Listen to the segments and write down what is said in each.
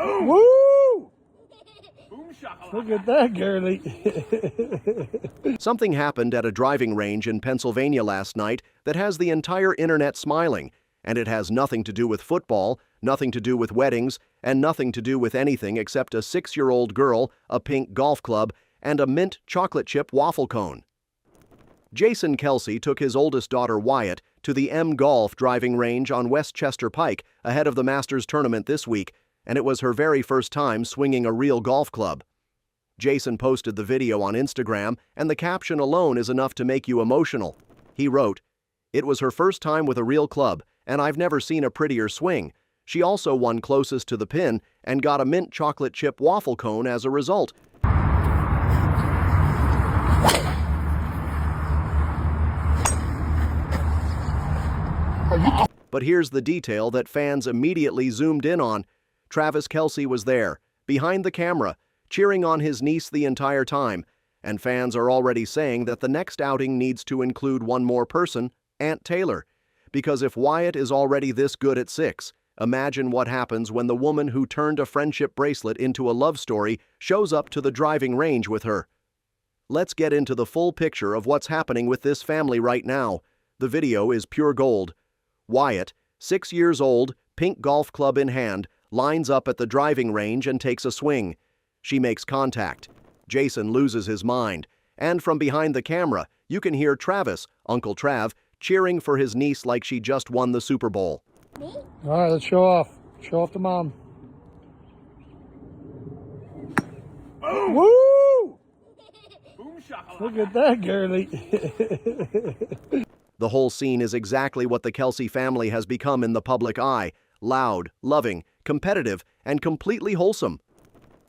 Woo! Look at that, girlie. Something happened at a driving range in Pennsylvania last night that has the entire internet smiling, and it has nothing to do with football, nothing to do with weddings, and nothing to do with anything except a 6-year-old girl, a pink golf club, and a mint chocolate chip waffle cone. Jason Kelce took his oldest daughter Wyatt to the M Golf driving range on Westchester Pike ahead of the Masters tournament this week, and it was her very first time swinging a real golf club. Jason posted the video on Instagram, and the caption alone is enough to make you emotional. He wrote, "It was her first time with a real club, and I've never seen a prettier swing. She also won closest to the pin and got a mint chocolate chip waffle cone as a result." But here's the detail that fans immediately zoomed in on. Travis Kelce was there, behind the camera, cheering on his niece the entire time, and fans are already saying that the next outing needs to include one more person, Aunt Taylor. Because if Wyatt is already this good at 6, imagine what happens when the woman who turned a friendship bracelet into a love story shows up to the driving range with her. Let's get into the full picture of what's happening with this family right now. The video is pure gold. Wyatt, 6 years old, pink golf club in hand, lines up at the driving range and takes a swing. She makes contact. Jason loses his mind. And from behind the camera, you can hear Travis, Uncle Trav, cheering for his niece like she just won the Super Bowl. All right, let's show off. Show off to Mom. Boom. Woo! Look at that, girlie. The whole scene is exactly what the Kelce family has become in the public eye: loud, loving, competitive, and completely wholesome.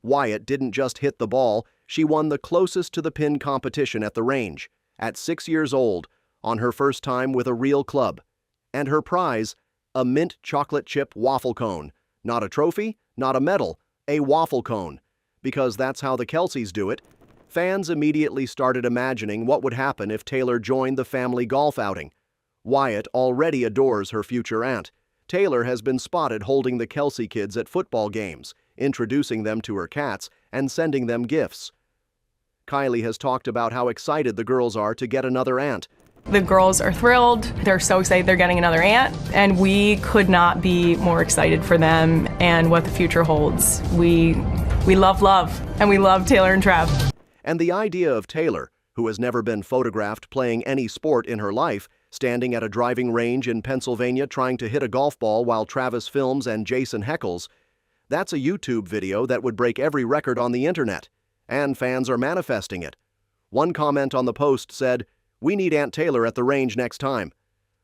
Wyatt didn't just hit the ball, she won the closest to the pin competition at the range, at 6 years old, on her first time with a real club. And her prize, a mint chocolate chip waffle cone. Not a trophy, not a medal, a waffle cone. Because that's how the Kelces do it. Fans immediately started imagining what would happen if Taylor joined the family golf outing. Wyatt already adores her future aunt. Taylor has been spotted holding the Kelce kids at football games, introducing them to her cats, and sending them gifts. Kylie has talked about how excited the girls are to get another aunt. The girls are thrilled. They're so excited they're getting another aunt, and we could not be more excited for them and what the future holds. We love, and we love Taylor and Trav. And the idea of Taylor, who has never been photographed playing any sport in her life, standing at a driving range in Pennsylvania trying to hit a golf ball while Travis films and Jason heckles, that's a YouTube video that would break every record on the internet, and fans are manifesting it. One comment on the post said, "We need Aunt Taylor at the range next time."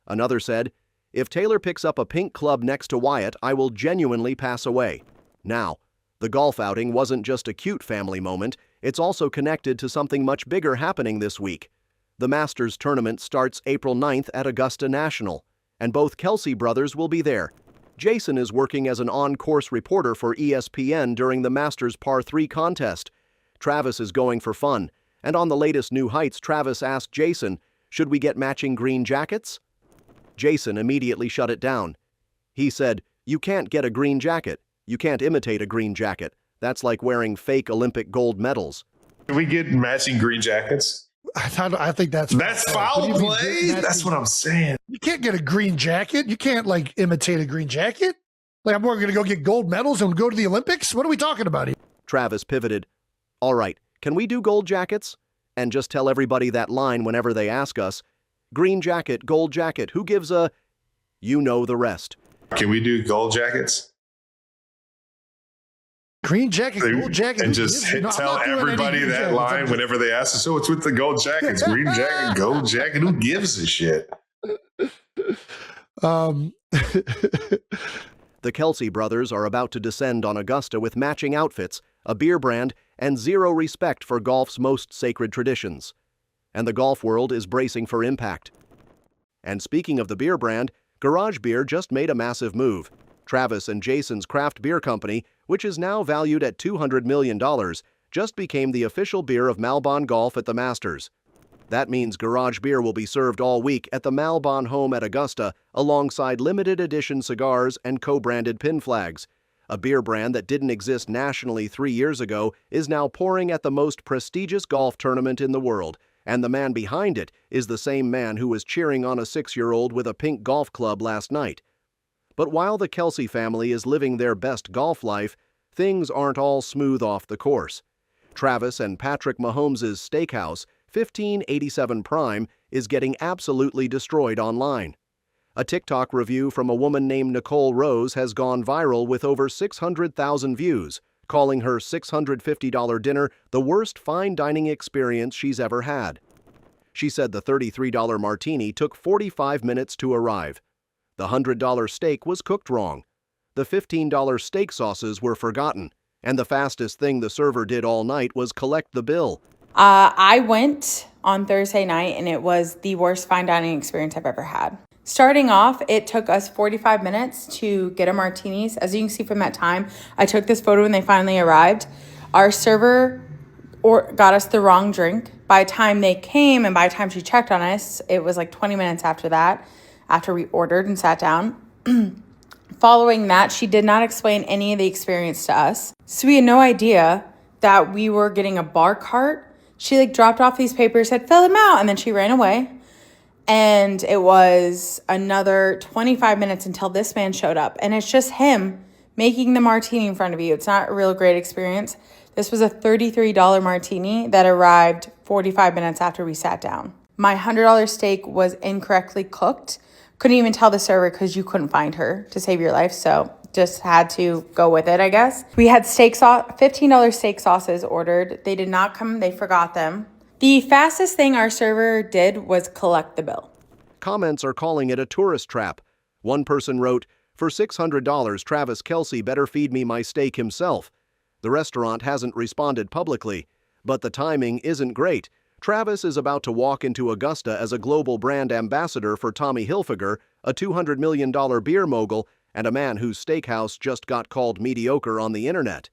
Another said, "If Taylor picks up a pink club next to Wyatt, I will genuinely pass away." Now, the golf outing wasn't just a cute family moment, it's also connected to something much bigger happening this week. The Masters tournament starts April 9th at Augusta National, and both Kelce brothers will be there. Jason is working as an on-course reporter for ESPN during the Masters Par 3 contest. Travis is going for fun, and on the latest New Heights, Travis asked Jason, "Should we get matching green jackets?" Jason immediately shut it down. He said, "You can't get a green jacket. You can't imitate a green jacket. That's like wearing fake Olympic gold medals." Can we get matching green jackets? I think that's foul play. That's what I'm saying. You can't get a green jacket. You can't imitate a green jacket. I'm more going to go get gold medals and go to the Olympics. What are we talking about here? Travis pivoted. "All right, can we do gold jackets? And just tell everybody that line whenever they ask us. Green jacket, gold jacket, who gives a..." You know the rest. Can we do gold jackets? Green jacket, gold jacket. And just tell everybody that line whenever they ask us, "So it's with the gold jackets, green jacket, gold jacket, who gives a shit?" The Kelce brothers are about to descend on Augusta with matching outfits, a beer brand, and zero respect for golf's most sacred traditions. And the golf world is bracing for impact. And speaking of the beer brand, Garage Beer just made a massive move. Travis and Jason's craft beer company, which is now valued at $200 million, just became the official beer of Malbon Golf at the Masters. That means Garage Beer will be served all week at the Malbon home at Augusta alongside limited edition cigars and co-branded pin flags. A beer brand that didn't exist nationally 3 years ago is now pouring at the most prestigious golf tournament in the world, and the man behind it is the same man who was cheering on a 6-year-old with a pink golf club last night. But while the Kelce family is living their best golf life, things aren't all smooth off the course. Travis and Patrick Mahomes' Steakhouse, 1587 Prime, is getting absolutely destroyed online. A TikTok review from a woman named Nicole Rose has gone viral with over 600,000 views, calling her $650 dinner the worst fine dining experience she's ever had. She said the $33 martini took 45 minutes to arrive. The $100 steak was cooked wrong. The $15 steak sauces were forgotten. And the fastest thing the server did all night was collect the bill. I went on Thursday night, and it was the worst fine dining experience I've ever had. Starting off, it took us 45 minutes to get our martinis. As you can see from that time, I took this photo when they finally arrived. Our server got us the wrong drink. By the time they came and by the time she checked on us, it was like 20 minutes after that, after we ordered and sat down. Following that, she did not explain any of the experience to us. So we had no idea that we were getting a bar cart. She dropped off these papers, said, fill them out, and then she ran away. And it was another 25 minutes until this man showed up. And it's just him making the martini in front of you. It's not a real great experience. This was a $33 martini that arrived 45 minutes after we sat down. My $100 steak was incorrectly cooked. Couldn't even tell the server because you couldn't find her to save your life. So just had to go with it, I guess. We had $15 steak sauces ordered. They did not come. They forgot them. The fastest thing our server did was collect the bill. Comments are calling it a tourist trap. One person wrote, "For $600, Travis Kelce better feed me my steak himself." The restaurant hasn't responded publicly, but the timing isn't great. Travis is about to walk into Augusta as a global brand ambassador for Tommy Hilfiger, a $200 million beer mogul, and a man whose steakhouse just got called mediocre on the internet.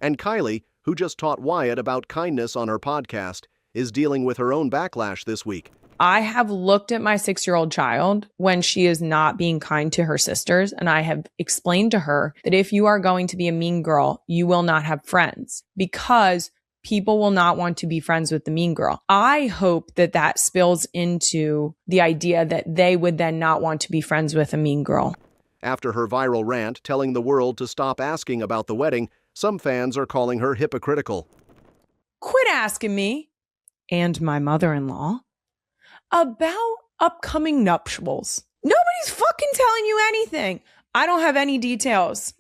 And Kylie, who just taught Wyatt about kindness on her podcast, is dealing with her own backlash this week. I have looked at my 6-year-old child when she is not being kind to her sisters, and I have explained to her that if you are going to be a mean girl, you will not have friends because people will not want to be friends with the mean girl. I hope that that spills into the idea that they would then not want to be friends with a mean girl. After her viral rant telling the world to stop asking about the wedding, some fans are calling her hypocritical. Quit asking me and my mother-in-law about upcoming nuptials. Nobody's fucking telling you anything. I don't have any details.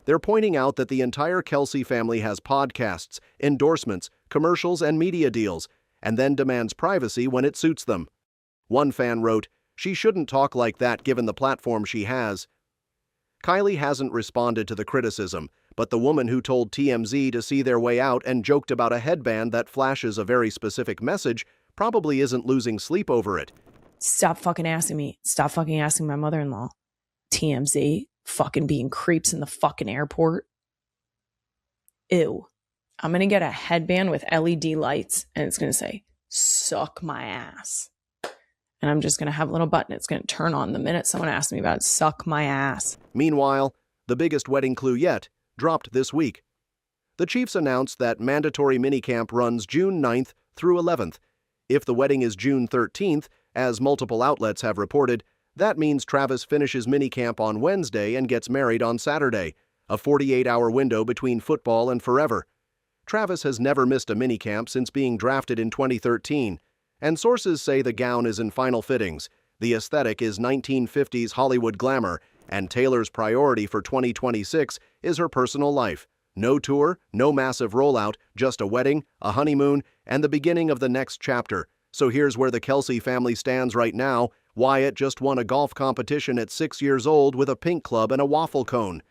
They're pointing out that the entire Kelce family has podcasts, endorsements, commercials, and media deals, and then demands privacy when it suits them. One fan wrote, "She shouldn't talk like that given the platform she has." Kylie hasn't responded to the criticism, but the woman who told TMZ to see their way out and joked about a headband that flashes a very specific message probably isn't losing sleep over it. Stop fucking asking me. Stop fucking asking my mother-in-law. TMZ. Fucking being creeps in the fucking airport. Ew. I'm gonna get a headband with LED lights and it's gonna say, suck my ass. And I'm just gonna have a little button. It's gonna turn on the minute someone asks me about it. Suck my ass. Meanwhile, the biggest wedding clue yet dropped this week. The Chiefs announced that mandatory minicamp runs June 9th through 11th. If the wedding is June 13th, as multiple outlets have reported, that means Travis finishes minicamp on Wednesday and gets married on Saturday, a 48-hour window between football and forever. Travis has never missed a minicamp since being drafted in 2013, and sources say the gown is in final fittings, the aesthetic is 1950s Hollywood glamour, and Taylor's priority for 2026 is her personal life. No tour, no massive rollout, just a wedding, a honeymoon, and the beginning of the next chapter. So here's where the Kelce family stands right now. Wyatt just won a golf competition at 6 years old with a pink club and a waffle cone.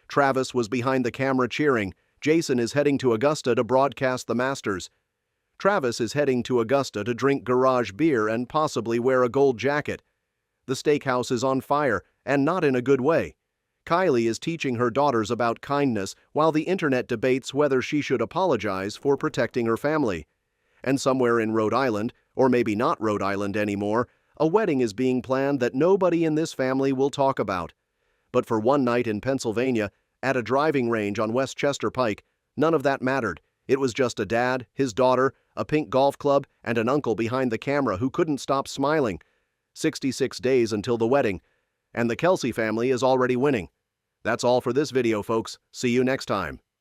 Travis was behind the camera cheering. Jason is heading to Augusta to broadcast the Masters. Travis is heading to Augusta to drink garage beer and possibly wear a gold jacket. The steakhouse is on fire, and not in a good way. Kylie is teaching her daughters about kindness while the internet debates whether she should apologize for protecting her family. And somewhere in Rhode Island, or maybe not Rhode Island anymore, A wedding is being planned that nobody in this family will talk about. But for one night in Pennsylvania, at a driving range on Westchester Pike, none of that mattered. It was just a dad, his daughter, a pink golf club, and an uncle behind the camera who couldn't stop smiling. 66 days until the wedding, and the Kelce family is already winning. That's all for this video, folks. See you next time.